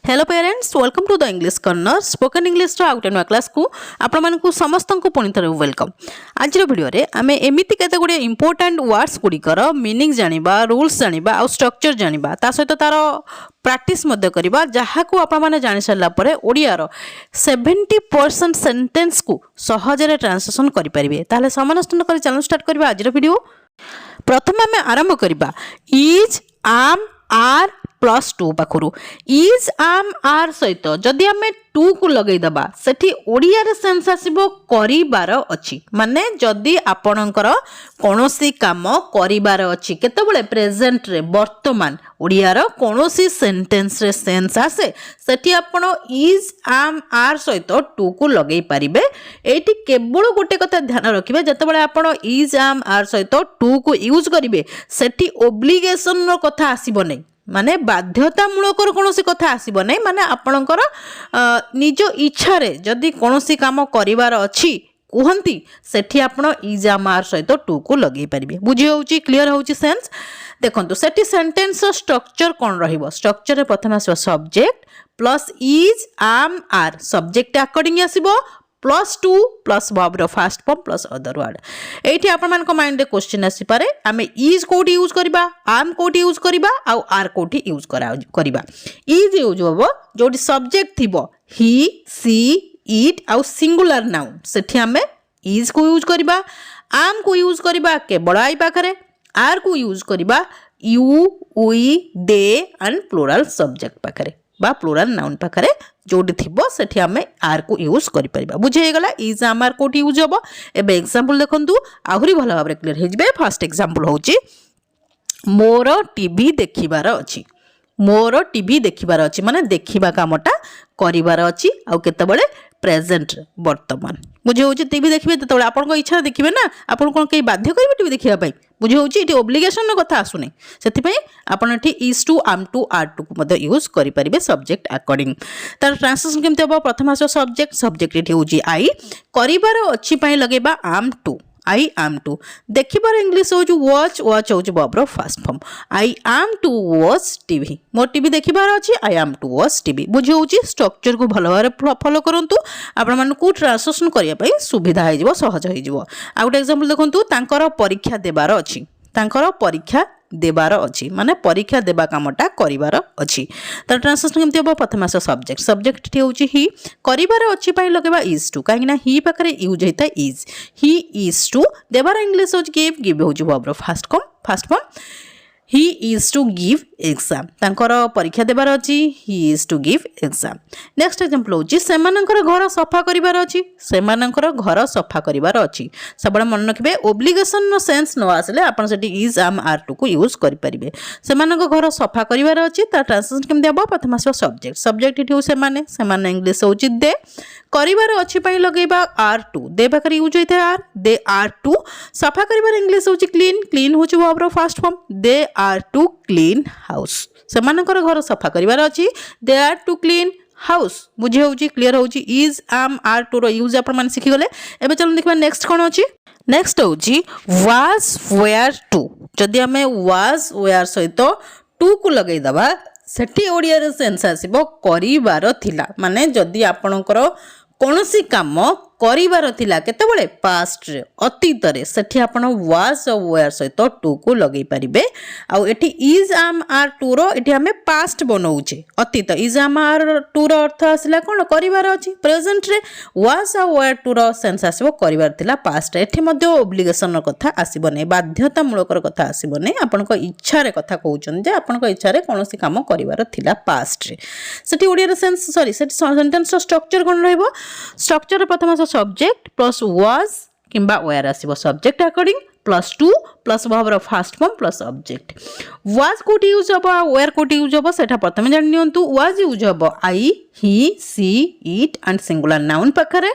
Hello parents, welcome to the English corner spoken English आउ गोटे नुआ क्लास को आपण समस्त को पुणी थे वेलकम। आज वीडियो रे आमे एमिति केते गुडे इंपोर्टेंट वर्ड्स गुड़िकर मीनिंग जानिबा, रूल्स जानिबा आ स्ट्रक्चर जानिबा, ता सहित तार प्रैक्टिस मध्य करबा, जहा को आपण माने जानि सारला परे ओडियार 70% सेंटेंस को सहजरे ट्रांसलेशन करि परिबे। ताले समय नष्ट न करि चैनल स्टार्ट करबा। आज वीडियो प्रथम आमे आरंभ करबा is am are +2 पाखरु। Is am are सहित जदि आमे 2 को लगई दबा सेठी ओडिया रे सेंस आसीबो करिबार अछि। माने जदि आपणकर कोनोसी काम करिबार अछि केतेबेले प्रेजेंट रे वर्तमान ओडिया रो कोनोसी सेंटेंस रे सेंस आसे सेठी आपण इज आम आर सहित 2 को लगई परिबे। एठी केवल गोटे कथा ध्यान रखिबे, जतेबेले आपण इज आम आर सहित 2 को यूज करिवे सेठी ओब्लिगेशन रो कथा आसीबो नै, माने बाध्यतामूलक कौनसी कथा आसीबो नै। माने आपणकर निज इच्छा रे जदि कौनसी काम करिवार अछि कुहंती सेठी आपण इज आम आर सहित 2 को लगई परिबे। बुझी होउची, क्लियर होउची सेंस। देखंतु सेठी सेंटेंस स्ट्रक्चर कोन रहिबो। स्ट्रक्चर रे प्रथम आसीबो subject plus is am are, subject according आसीबो +2 प्लस वर्ब रो first form plus other word. एठी आपण मान को माइंड रे क्वेश्चन आसी पारे, आमे इज कोठी यूज करबा, आम कोठी यूज करबा आ आर कोठी यूज करबा। इज यूज होबो जोटी सब्जेक्ट थिबो ही सी इट आ सिंगुलर नाउन, सेठी आमे इज को यूज करबा। आम को यूज करबा केवल आई पाखरे, आर को यूज करबा you we they and plural subject पाखरे बा प्लुरल नाउन पाखरे जोटी थिबो सेठी आमे आर को यूज करि परिबा। बुझे गेला इज आम आर कोठी यूज होबो। एबे एग्जांपल देखंतु आहुरी भलो भाबरे क्लियर हे जिबे। फर्स्ट एग्जांपल होउची मोर टीवी देखिबार अछि। मोर टीवी देखिबार अछि माने देखिबा कामटा करिबार अछि आ केतेबेले प्रेजेंट वर्तमान। बुझे होउची टीवी देखिबे तेतेबेले आपन को इच्छा देखिबे ना, आपन कोन के बाध्य करिबे टीवी देखिबा पई। बुझे होउची इटी ओब्लिगेशन न कथा आसुने, सेति पई आपन एठी इज टू आम टू आर टू को मध्य यूज करि परिबे सब्जेक्ट अकॉर्डिंग। तार ट्रांसलेशन केमते होबो, प्रथम आसो सब्जेक्ट, सब्जेक्ट एठी होउची आई, करिबार अछि पई लगेबा आम टू, आई आम टू। देखिबार इंग्लिश होउची वॉच, वॉच होउची वर्ब रो first form. I am to watch TV, मोर टीवी देखिबार अछि, I am to watch TV. बुझे होउची स्ट्रक्चर को भलो भाबरे फॉलो करंतु, आपण मान को ट्रांसलेशन करिया पई सुविधा हे जिवो, सहज हे जिवो। आ गुटे एग्जांपल देखंतु, तांकर परीक्षा देबार अछि, तांकर परीक्षा देबार अछि माने परीक्षा देबा कामटा करिबार अछि। त ट्रांसलेशन केमति होबो, प्रथम आस सब्जेक्ट, सब्जेक्ट ठी होउची ही, करिबार अछि पई लगेबा इज टू, काहे ना ही पाखरे यूज हेता इज, ही इज टू। देबार इंग्लिश होउची गिव, गिव होउची वर्ब रो first form. He is to give exam, तांकर परीक्षा देबार अछि, he is to give exam. Next example होउची सेमानकर घर सफा करिबार अछि, सेमानकर घर सफा करिबार अछि। सबले मन रखिबे ओब्लिगेशन नो सेंस न आसले आपण सेठी इज आम आर टू को यूज करि परिबे। सेमानकर घर सफा करिबार अछि, ता ट्रांसलेशन केमते हबो, प्रथम आसो सब्जेक्ट, सब्जेक्ट इठी सेमाने, सेमाने इंग्लिश होउची दे, करिबार अछि पई लगेबा आर टू, दे पाखरे यूज होइते आर, दे आर टू। सफा करिबार इंग्लिश होउची क्लीन, क्लीन होउची वर्ब रो first form. They are to clean house, सेमानकर घर सफा करिबार अछि, they are to clean house. बुझे होउची, क्लियर होउची। Is am are to row use आपण मान सिखि गले। एबे चलो देखबा नेक्स्ट कोन अछि। नेक्स्ट होउची वाज वेयर टू। जदि हमें वाज वेयर सहित 2 को लगई दबा सेठी ओडिया रे सेंस आसीबो करिबार थिला। माने जदि आपणकर कोनोसी काम करिबार थिला केतेबेले पास्ट रे, अतीत रे, सेठी आपण वाज वेयर सहित 2 को लगई परिबे। आ एठी इज आम आर टू रो एठी हमें पास्ट बनौचे अतीत। इज आम आर टू रो अर्थ आसिला कोन करिबार अछि प्रेजेंट रे, वाज वेयर टू रो सेंस आसीबो करिबार थिला पास्ट रे। एठी मध्ये ओब्लिगेशन रो कथा आसीबो नै, बाध्यतामूलक रो कथा आसीबो नै, आपण को इच्छा रे कथा कहउचन जे आपण को इच्छा रे कोनोसी काम करिबार थिला पास्ट रे। सेठी ओडिया रे सेंस सॉरी सेठी सेंटेंस रो स्ट्रक्चर कोन रहइबो। स्ट्रक्चर रे प्रथम सब्जेक्ट प्लस वाज किंबा वेयर आसीबो, सब्जेक्ट अकॉर्डिंग +2 प्लस वर्ब रो first form plus object. Was कोठी यूज होबो, वेयर कोठी यूज होबो सेटा प्रथम जानि नियंतु। वाज यूज होबो I he she it and singular noun पाखरे,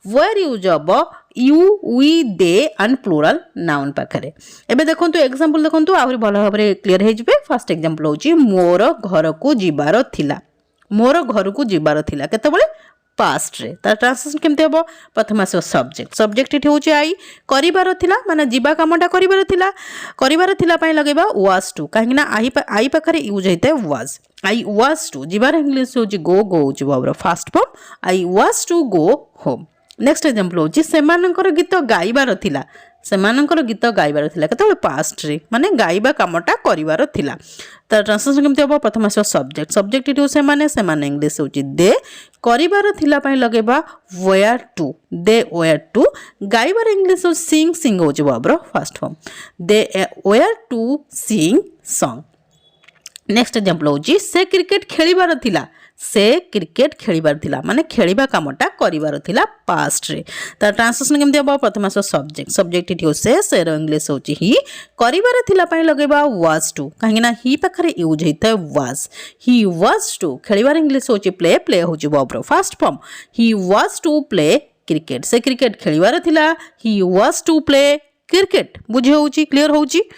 वेयर यूज होबो you we they and plural noun पाखरे। एबे देखंतु एग्जांपल देखंतु आहुरी भलो भाबरे क्लियर हे जिबे। फर्स्ट एग्जांपल होची मोर घर को जिबार थिला, मोर घर को जिबार थिला केतेबेले पास्ट रे तार ट्रांसलेशन केमते हबो प्रथम आसो सब्जेक्ट सब्जेक्ट इठी होची आई करिबार थिला माने जीवा कामटा करिबार थिला पय लगेबा वाज टू काहे ना आई पाखरे यूज हेते वाज आई वाज टू जीवार इंग्लिश होची गो होची बाबर first form I was to go home next example होची सेमानकर गीत गाइबार थिला सेमानकर गीत गाइबार थिला केतबे पास्ट रे माने गाइबा कामटा करिवार थिला त ट्रांसलेशन केमते हबो प्रथम आसो सब्जेक्ट सब्जेक्ट इटु सेमाने इंग्लिश होची दे करिवार थिला पय लगेबा were to they were to गाइबार इंग्लिश हो सिंग होची बाबर first form they were to sing song next example होची से क्रिकेट खेलिबार थिला से क्रिकेट खेलिबार थिला माने खेलिबा कामटा करिबार थिला पास्ट रे त ट्रांसलेशन केमते हबो प्रथम आसो सब्जेक्ट इठी हो से रो इंग्लिश होची ही करिबार थिला पय लगेबा वाज टू काहे ना ही पाखरे यूज हेता वाज ही वाज टू खेलिबार इंग्लिश होची प्ले होची बाबर first form he was to play cricket से क्रिकेट खेलिबार थिला he was to play cricket बुझे होची क्लियर होची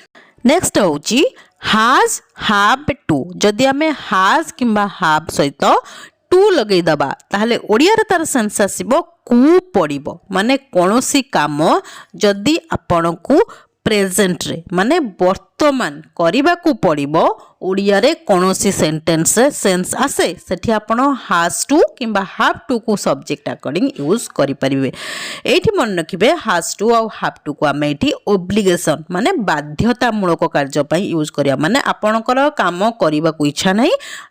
नेक्स्ट होची हाज हाव टू जदि आमे हाज किंबा हाव सहित टू लगेई दबा ताहले ओडिया रे तार सेंस आसीबो कु पड़िबो माने कोनोसी काम जदि आपनकु प्रेजेंट रे माने वर्तमान करिबा को पड़िबो ओडिया रे कोनोसी सेंटेंस रे सेंस आसे सेठी आपण हाज टू किंबा हाव टू को सब्जेक्ट अकॉर्डिंग यूज करि परिबे एठी मन रखिबे हाज टू और हाव टू को आमे एठी ओब्लिगेशन माने बाध्यतामूलक कार्य पई यूज करिया माने आपणकर काम करिबा को इच्छा नै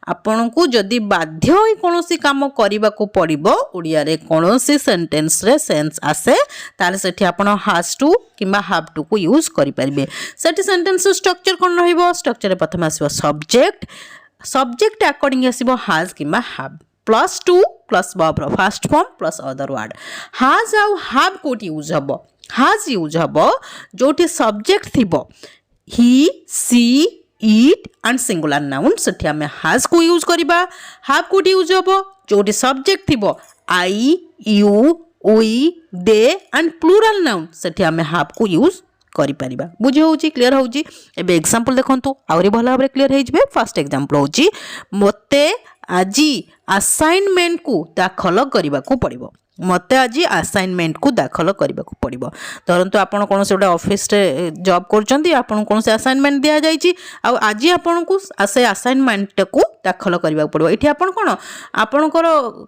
आपणकु जदि बाध्य होई कोनोसी काम करिबा को पड़िबो ओडिया रे कोनोसी सेंटेंस रे सेंस आसे ताले सेठी आपण हाज टू किंबा हाव टू को यूज करि परिबे सेठी सेंटेंस स्ट्रक्चर कोन रहिबो स्ट्रक्चर रे प्रथम आसीबो सब्जेक्ट अकॉर्डिंग आसीबो हाज किंबा have plus to plus verb first form plus other word has आउ हाव कोटी यूज हबो हाज यूज हबो जोटी सब्जेक्ट थिबो he she it and singular noun सेठी हमें हाज को यूज करिबा हाव कोटी यूज हबो जोटी सब्जेक्ट थिबो I you we they and plural noun सेठी हमें हाव को यूज करि परिबा बुझे होची क्लियर होची एबे एग्जांपल देखंतु आउरी भला भाबरे क्लियर हे जबे फर्स्ट एग्जांपल होची मते आजी असाइनमेंट को दाखल करिबा को पड़िबो मते आजी असाइनमेंट को दाखल करिबा को पड़िबो धरंतु आपण कोन से ऑफिस रे जॉब करचंती आपण कोन से असाइनमेंट दिया जाईची आ आजी आपण को से असाइनमेंट को दाखल करिबा को पड़िबो एठी आपण कोन आपणकर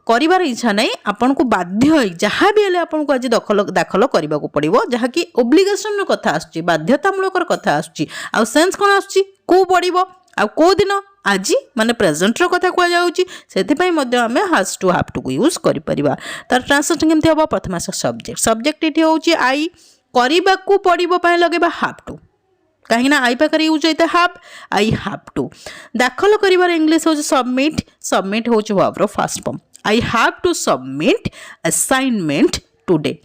करिवार इच्छा नै आपण को बाध्य होई जहा भी हेले आपण को आजी दाखल करिबा को पड़िबो जहा कि ओब्लिगेशन रो कथा आछी बाध्यतामूलक कथा आछी आ सेंस कोन आछी को पड़िबो आ को दिन आज माने प्रेजेंट रो कथा कुआ जाउची सेति पई मध्ये हमें हैज टू हैव टू को यूज करि परिबा तार ट्रांसलेशन केमते हबो प्रथम सब्जेक्ट इठी होची आई करिबा को पड़िबो पय लगेबा हैव टू काहे ना आई पाकर यूज होइते हैव आई हैव टू दाखल करिवार इंग्लिश होची सबमिट होची verb first form I have to submit assignment today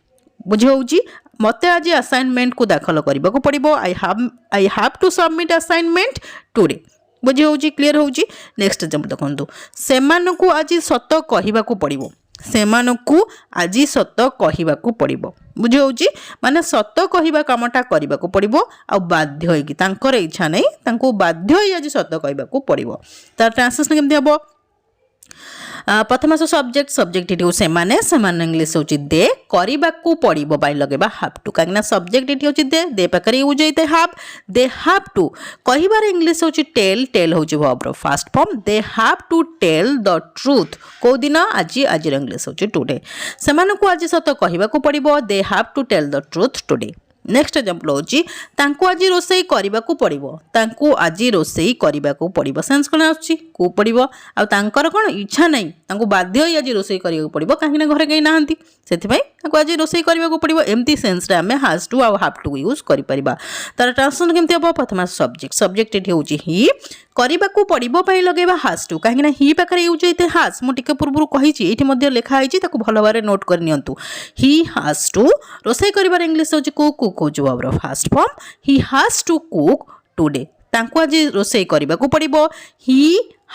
बुझे होची मते आज असाइनमेंट को दाखल करिबा को पड़िबो I have to submit assignment today बुझे होची क्लियर होची नेक्स्ट एग्जांपल देखंतु सेमानकु आज सत कहिबा को पड़िबो सेमानकु आज सत कहिबा को पड़िबो बुझे होची माने सत कहिबा कामटा करिबा को पड़िबो आ बाध्य होई कि तांकर इच्छा नै तांको बाध्य होई आज सत कहिबा को पड़िबो तार ट्रांसलेशन केमते हबो प्रथम सब्जेक्ट इटी सेमाने इंग्लिश होची दे करिबा को पड़िबो बाय लगेबा हैव टू काकना सब्जेक्ट इटी होची दे पाकरे यूज होइते हैव दे हैव टू कहिबार इंग्लिश होची टेल होची verb first form they have to tell the truth को दिन आज इंग्लिश होची टुडे सेमाने को आज सत कहिबा को पड़िबो they have to tell the truth today next example होची तांको आज रोसई करिबा को पड़िबो तांको आज रोसई करिबा को पड़िबो सेंस कोन आछि को पड़िबो आ तांकर कोन इच्छा नै तांको बाध्य होई आज रोसई करिबा को पड़िबो काहे ना घरे गई नाहंती सेति पई तांको आज रोसई करिबा को पड़िबो एम्ति सेंस रे हमें has to uh have to use करि परिबा तार ट्रांसलेशन केमति हबो प्रथम सब्जेक्ट एठी होची ही करिबा को पड़िबो पई लगेबा हैज टू काहे ना ही पाखरे यूज होइते हैज मु टिके पूर्वरु कहिची एठी मध्ये लेखा आइची ताको भलो बारे नोट कर नियंतु ही हैज टू रोसई करिबार इंग्लिश होची कुक होची verb first form he has to cook today तांको आज रोसई करिबा को पड़िबो he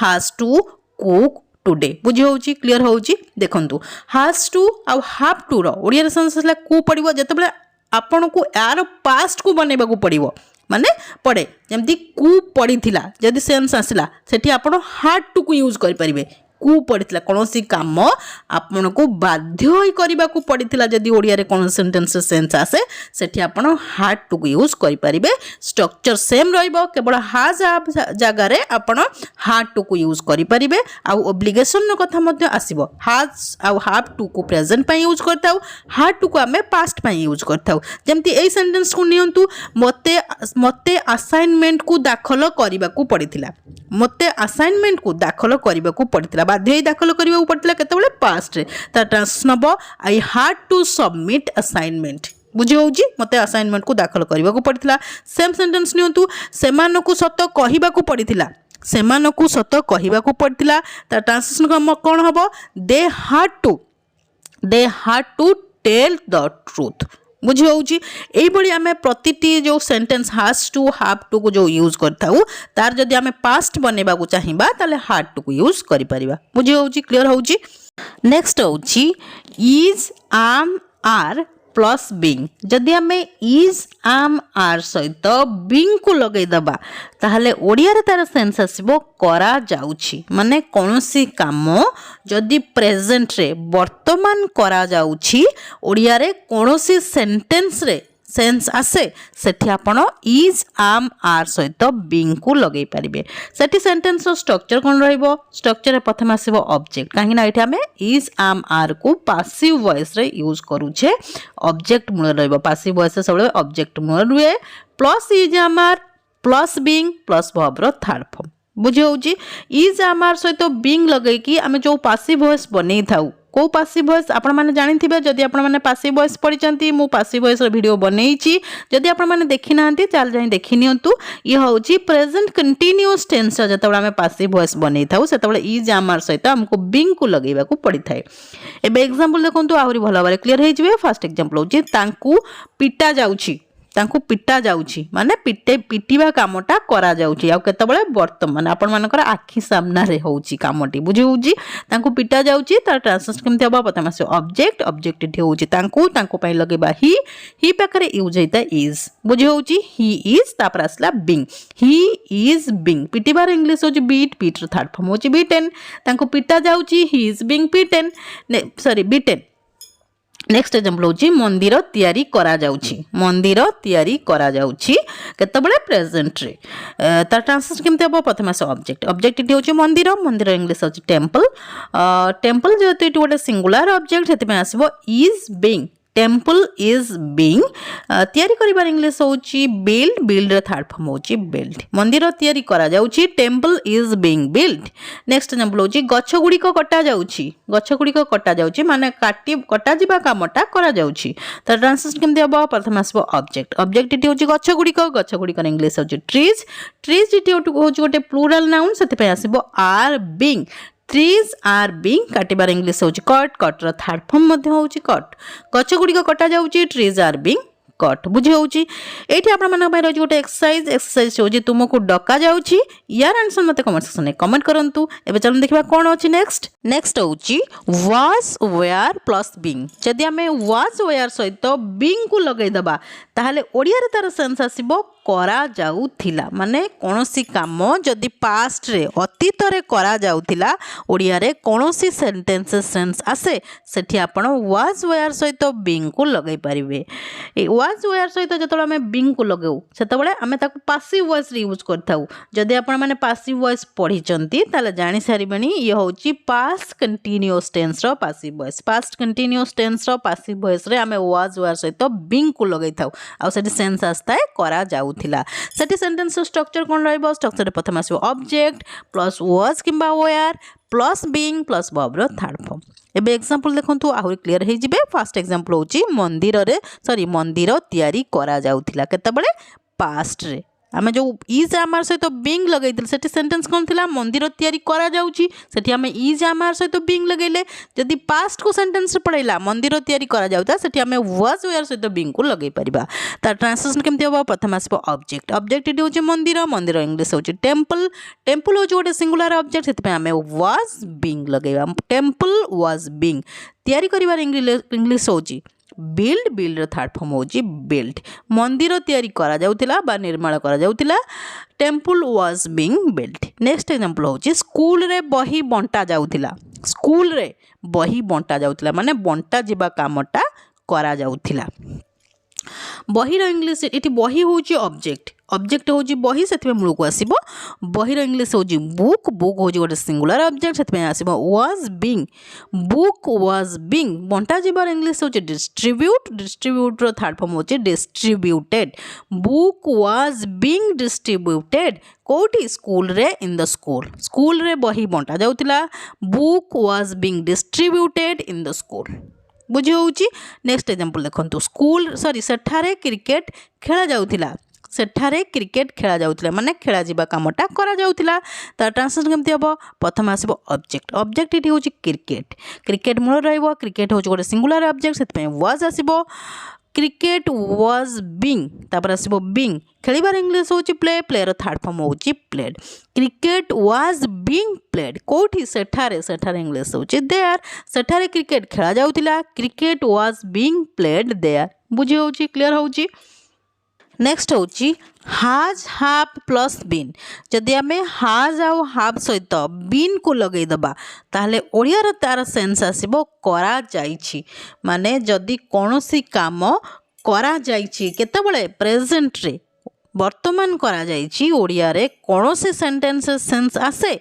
has to cook today बुझे होची क्लियर होची देखंतु has to uh have to रो ओडिया सेंस हला को पड़िबो जतबेले आपन को यार पास्ट को बनेबा को पड़िबो माने पड़े जमती कु पड़ी थिला जदि सेंस आसला सेठी आपण हैड टू को यूज करि परिबे को पड़ता कौन सी काम आपन को बाध्य होई करबा को पड़ता जदि ओडिया रे कौन सेंटेंस सेंस आसे सेठी आपन हाड टू को यूज करि परिबे स्ट्रक्चर सेम रहइबो केवल हाज जगह रे आपन हाड टू को यूज करि परिबे आ ऑब्लिगेशन न कथा मध्ये आसीबो हाज आ हैव टू को प्रेजेंट पई यूज करताउ हाड टू को हमें पास्ट पई यूज करताउ जेमति एई सेंटेंस को नियंतु मते मते असाइनमेंट को दाखल करबा को पड़िथिला मते असाइनमेंट को दाखल करबा को पड़िथिला बाध्य दाखल करबा को पड़िथिला केतेबेले पास्ट रे ता ट्रांसलेशन हबो I had to submit assignment बुझी होउची मते असाइनमेंट को दाखल करबा को पड़िथिला सेम सेंटेंस नियंतु सेमान को सत कहिबा को पड़िथिला सेमान को सत कहिबा को पड़िथिला ता ट्रांसलेशन कोन हबो they had to tell the truth बुझी होउची एई बळी आमे प्रतिटी जो sentence has to have to को जो यूज करथाउ तार जदि आमे पास्ट बनेबा को चाहिबा ताले हैड टू को यूज करि परिबा बुझी होउची क्लियर होउची नेक्स्ट होउची is am are plus being जदि आमे इज आम आर सहित बीइंग को लगै दबा ताहले ओडिया रे तार सेंस आसीबो करा जाउची माने कोनोसी काम जदि प्रेजेंट रे वर्तमान करा जाउची ओडिया रे कोनोसी सेंटेंस रे सेंस आसे सेठी आपण इज आम आर सहित बीइंग को लगै परिबे सेठी सेंटेंस रो स्ट्रक्चर कोन रहइबो स्ट्रक्चर रे प्रथम आसीबो ऑब्जेक्ट काहे ना एठी हमें इज आम आर को पासिव वॉइस रे यूज करू छे ऑब्जेक्ट मूल रहइबो पासिव वॉइस से सबले ऑब्जेक्ट मूल रुए plus is am are plus being plus verb रो थर्ड फॉर्म बुझे होउची इज आम आर सहित बीइंग लगै कि हमें जो पासिव वॉइस बनै थाउ को पासिव वॉइस आपण माने जानि थिबे जदि आपण माने पासिव वॉइस पढि चंती मु पासिव वॉइस रो वीडियो बनेइची जदि आपण माने देखि नांती चाल जाई देखि नियंतु ये होउची प्रेजेंट कंटीन्यूअस टेंस जतबे हमें पासिव वॉइस बनै थाउ सेतबे इज आमर सहित हमको बीइंग को लगेबा को पड़ी थाए एबे एग्जांपल देखंतु आहुरी भलो बारे क्लियर हे जिवे फर्स्ट एग्जांपल होची तांकू पिटा जाउची तांकू पिटा जाउची माने पिटिबा कामटा करा जाउची आ केतबेले वर्तमान आपण मानकर आखि सामना रे होउची कामटी बुझी होउची तांकू पिटा जाउची तार ट्रांसलेशन केमते हबा पता मासे ऑब्जेक्ट इठी होउची तांकू पई लगेबा ही पाखरे यूज हेता इज बुझी होउची ही इज तापर आसला बीइंग ही इज बीइंग पिटिबार इंग्लिश होची बीट रो थर्ड फॉर्म होची बीटेन तांकू पिटा जाउची he is being beaten next example होची मंदिर तयारी करा जाउची केतबेले प्रेजेंट रे तार ट्रांसलेशन केमते हबो प्रथम आसे ऑब्जेक्ट इठी होची मंदिर इंग्लिश होची टेंपल जेते इठी गोटे सिंगुलर ऑब्जेक्ट हेते पे आसीबो is being temple is being तयारी करिबार इंग्लिश होची बिल्ड रे थर्ड फॉर्म होची बिल्ड मंदिर तयारी करा जाउची temple is being build next example होची गछ गुडी को कटा जाउची माने कटा जिबा कामटा करा जाउची त ट्रांसलेशन केमते हबो प्रथम आसबो ऑब्जेक्ट इटी होची गछ गुडी को इंग्लिश होची ट्रीज इटी होची गोटे प्लूरल नाउन सेते पे आसीबो are being trees are being काटिबार इंग्लिश होची कट रो थर्ड फॉर्म मध्ये होची कट गछ गुडी को कटा जाउची trees are being कट बुझे होची एठी आपण मन भाई रोज गोटे एक्सरसाइज होची तुमको डका जाउची यार आंसर मते कमेंट सेक्शन में कमेंट करंतु एबे चलन देखिबा कोन होची नेक्स्ट होची was were प्लस being जदि हमें was were सहित being को लगै दबा ताहले ओडिया रे तार सेंस आसीबो करा जाउथिला माने कोनोसी काम जदि पास्ट रे अतीत रे करा जाउथिला ओडिया रे कोनोसी सेंटेंस सेंस आसे सेठी आपण was were सहित being को लगै परिबे ए was were सहित जतले हमें being को लगाउ सेतबेले हमें ताको पासिव वॉइस रे यूज करथाउ जदि आपण माने पासिव वॉइस पढी चंती ताले जानि सारिबेनी ये होची पास्ट कंटीन्यूअस टेंस रो पासिव वॉइस रे हमें was were सहित being को लगै थाउ आ सेठी सेंस आस्ता है करा जाउथिला सेठी सेंटेंस स्ट्रक्चर कोन रहइबो स्ट्रक्चर प्रथम आसीबो ऑब्जेक्ट प्लस was किंबा were plus being plus verb रो थर्ड फॉर्म एबे एग्जांपल देखंतु आहुरी क्लियर हे जिबे फर्स्ट एग्जांपल होची मंदिर तयारी करा जाउथिला केतबेले पास्ट रे आमे जो इज आमार सहित बीइंग लगैदिल सेठी सेंटेंस कोन थिला मंदिर तयारी करा जाउची सेठी आमे इज आमार सहित बीइंग लगैले जदि पास्ट को सेंटेंस पढैला मंदिर तयारी करा जाउता सेठी आमे वाज वेयर सहित बीइंग को लगै परिबा ता ट्रांसलेशन केमते होबो प्रथम आसबो ऑब्जेक्ट इडी होची मंदिर इंग्लिश होची टेंपल होची गोटे सिंगुलर ऑब्जेक्ट सेति पे आमे वाज बीइंग लगैबा टेंपल वाज बीइंग तयारी करिवार इंग्लिश होची बिल्ड बिल्ड थर्ड फॉर्म होची बिल्ड मंदिर तैयारी करा जाउतिला बा निर्माण करा जाउतिला temple was being build next example होची स्कूल रे बही बंटा जाउतिला स्कूल रे बही बंटा जाउतिला माने बंटा जिबा कामटा करा जाउतिला बहीर इंग्लीश ये बही हूँ ऑब्जेक्ट ऑब्जेक्ट हूँ बही से मूल को आसो बहीर इंग्लीश हूँ बुक बुक हूँ गोटे सिंगुलर ऑब्जेक्ट से आसो was being book was being बंटा जीवार इंग्लीश हूँ डिस्ट्रीब्यूट डिस्ट्रीब्यूट थर्ड फॉर्म हूँ distributed book was being distributed कौटी स्कूल रे इन द स्कूल रे बही बंटा जाउतिला book was being distributed in the school बुझी होउची नेक्स्ट एग्जांपल देखंतु स्कूल सॉरी सेठारे क्रिकेट खेला जाउतिला सेठारे क्रिकेट खेला जाउतिला माने खेला जिबा कामटा करा जाउतिला त ट्रांसलेशन केमति हबो प्रथम आसीबो ऑब्जेक्ट ऑब्जेक्ट इटी होउची क्रिकेट क्रिकेट मूल रहइबो क्रिकेट होउची गोटे सिंगुलर ऑब्जेक्ट सेतपे वाज आसीबो क्रिकेट वाज बीइंग तापर आसीबो बीइंग खेलिबार इंग्लिश होउची प्ले प्लेयर थर्ड फॉर्म होउची played cricket was being played कोठी सेठारे सेठारे इंग्लिश होउची देयर सेठारे क्रिकेट खेला जाउतिला cricket was being played there बुझी होउची क्लियर होउची नेक्स्ट होउची हाज हाफ प्लस बीन जदि आमे हाज आउ हाफ सहित बीन को लगई दबा ताहले ओडिया रे तार सेंस आसीबो करा जाईछि माने जदि कोनोसी काम करा जाईछि केतेबेले प्रेजेंट रे वर्तमान करा जाईछि ओडिया रे कोनोसी सेंटेंस सेंस आसे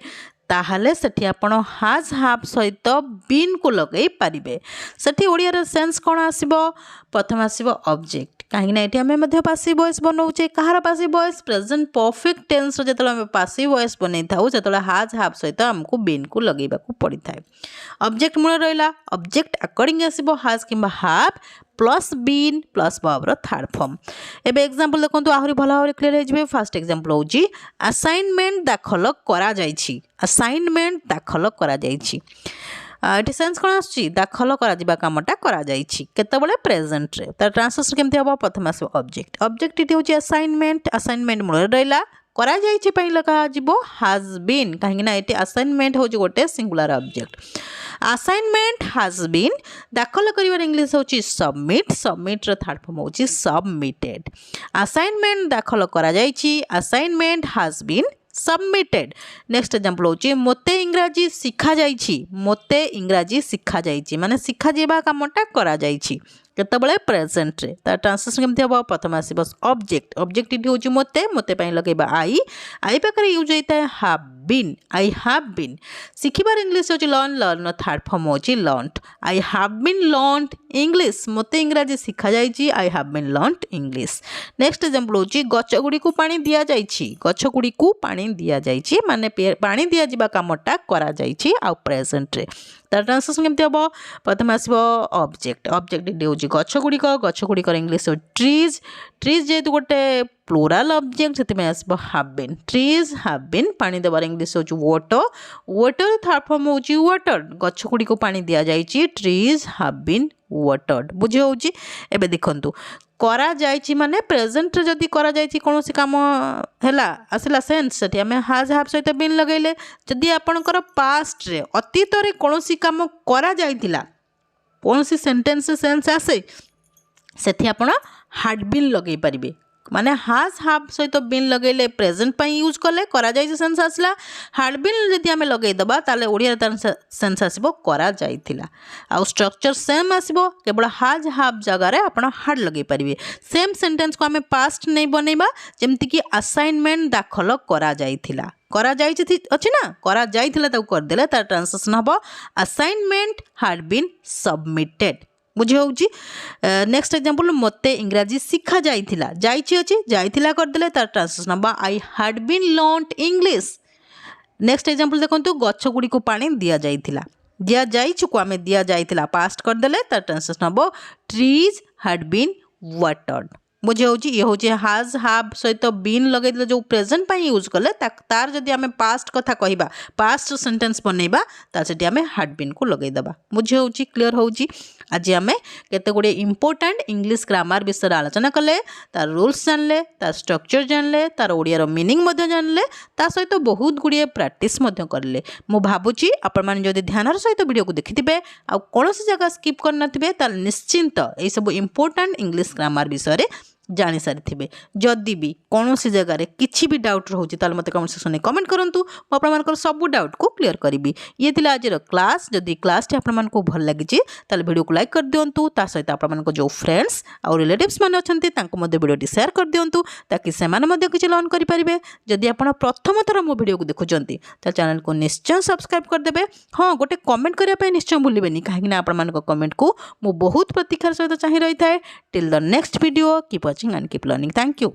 ताहले सेठी आपण हाज हाफ सहित बीन को लगई पारिबे सेठी ओडिया रे सेंस कोन आसीबो प्रथम आसीबो ऑब्जेक्ट कहीं ना आम पासिव वॉइस बनाऊे कहार passive voice present perfect tense जो आम पासिव वॉइस बनई था जो हाज हाफ सहित आमको बीन को लगेगा पड़ी था ऑब्जेक्ट मूल रहा ऑब्जेक्ट अकॉर्डिंग आसो हाज कि have plus been plus verb third form एबे एग्जांपल देखो आहरी भल भाव क्लियर हो फास्ट एग्जांपल होची असाइनमेंट दाखल करा जायछि असाइनमेंट दाखल करा जायछि ये सेन्स कौन आसुची दाखल करा कामटा करा जायछि केतेबेले प्रेजेंट रे तार ट्रांसलेशन केमति हबो प्रथम आसो ऑब्जेक्ट ऑब्जेक्ट इटी होची असाइनमेंट असाइनमेंट मूल रहिला करा जायछि पई लगा जिवो हैज बीन काहे ना एटी असाइनमेंट होची गोटे singular object assignment has been दाखल करिवार इंग्लिश होची सबमिट सबमिट रो थर्ड फॉर्म होची सबमिटेड असाइनमेंट दाखल करा जायछि assignment has been submitted next example होची मोते इंग्रजी सिखा जायछि मोते इंग्रजी सिखा जायछि माने सिखा जेबा कामटा करा जायछि केतेबेले प्रेजेंट रे तार ट्रांसलेशन केमति हबो प्रथम आसीबो ऑब्जेक्ट ऑब्जेक्ट इटी होची मोते मोते पई लगेबा आई पाखरे यूज होइता है have been I have been सिखिबार इंग्लिश होची लर्न लर्न थर्ड फॉर्म होची learned I have been learned English मोते इंग्रजी सिखा जायछि I have been learned English next example होची गछ गुडी को पानी दिया जायछि गछ गुडी को पानी दिया जायछि माने पानी दिया जिबा कामटा करा जायछि आ प्रेजेंट रे तार ट्रांसलेशन केमति हबो प्रथम आसीबो ऑब्जेक्ट ऑब्जेक्ट इटी होची गछ गुडी इंग्लिश हो ट्रीज ट्रीज जेतु गोटे प्लूराल ऑब्जेक्ट से आसो have been trees have been पानी देवार इंग्लिश हो वाटर वाटर थर्ड फॉर्म हो वाटर गछ गुड़ी को पानी दि जाइए ट्रीज हैव बीन वाटर्ड बुझे होची एबे देखंतु करा जाइछि माने प्रेजेंट रे जदी करा जाइछि कोनोसी काम हैला आसला सेंस सेठी हमें हैज हैव सहित बीन लगैले जदी आपनकर पास्ट रे अतीत रे कोनोसी काम करा जाइतिला कोनोसी सेंटेंस सेंस आसे सेठी आपण हैड बीन लगै परिबे माने हाज हाफ सहित बीन लगैले प्रेजेंट पई यूज कले करा जाइछि सेंस आसला हैड बीन जदी हमें लगै दबा ताले ओडिया तार सेंस आसीबो करा जाइतिला आ स्ट्रक्चर सेम आसीबो केवल हाज हाफ जगह रे आपण हैड लगै परिबे सेम सेंटेंस को हमें पास्ट नै बनैबा जेमति कि असाइनमेंट दाखल करा जाइतिला करा जाइछि अछि ना करा जाइतिला ताको कर देले तार ट्रांसलेशन हबो असाइनमेंट हैड बीन सबमिटेड बुझे होची नेक्स्ट एग्जांपल मते इंग्रजी सिखा जाइतिला जाइछि अछि जाइतिला कर देले तार ट्रांसलेशन हबो I had been learned English next example देखंतु गछ गुडी को पानी दिया जाइतिला दिया जाइछु को हमें दिया जाइतिला पास्ट कर देले तार ट्रांसलेशन हबो ट्रीज हैड बीन वाटर्ड बुझे हो ये हूँ हाज हाव सहित बीन लगे जो प्रेजेंट पर यूज कले तार जदि आम पास्ट कथा कहवा पास्ट सेंटेंस बनइबा ताठी आम हाड बीन को लगेदेबा बुझे हो क्लीयर हो आज आम केते गुड़े इंपोर्टेंट इंग्लिश ग्रामर विषय आलोचना कले तार रूल्स जानले तार स्ट्रक्चर जानले तार ओडियार मीनिंग जानले ता सहित बहुत गुड़िए प्रैक्टिस करले मु भावुची आपण माने जदि ध्यानर सहित वीडियो को देखिथिबे आ कोनोसी जगह स्किप करना थिबे तार निश्चिंत ए सब इंपोर्टेंट इंग्लिश ग्रामर विषय जानी सारी जदि भी कौन सी जगह किसी भी डाउट रोचे ताल मत कमेंट सेक्शन में कमेंट करूँ मुझे सब डाउट को क्लीयर करी ये थी आज क्लास जदि क्लास टी आपको भल लगी वीडियो को लाइक कर दिंतु ता सहित आप जो फ्रेंड्स और रिलेटिव्स मैंने अच्छा वीडियो शेयर कर दिंतु ताकि से किसी लर्न करेंगे जदि आप प्रथम थर मो वीडियो को देखुं चैनल को निश्चय सब्सक्राइब करदे हाँ गोटे कमेंट करने निश्चय भूलें कहीं आपण कमेंट को मु बहुत प्रतीक्षार सहित चाह रही है till the next video keep watching and keep learning. Thank you.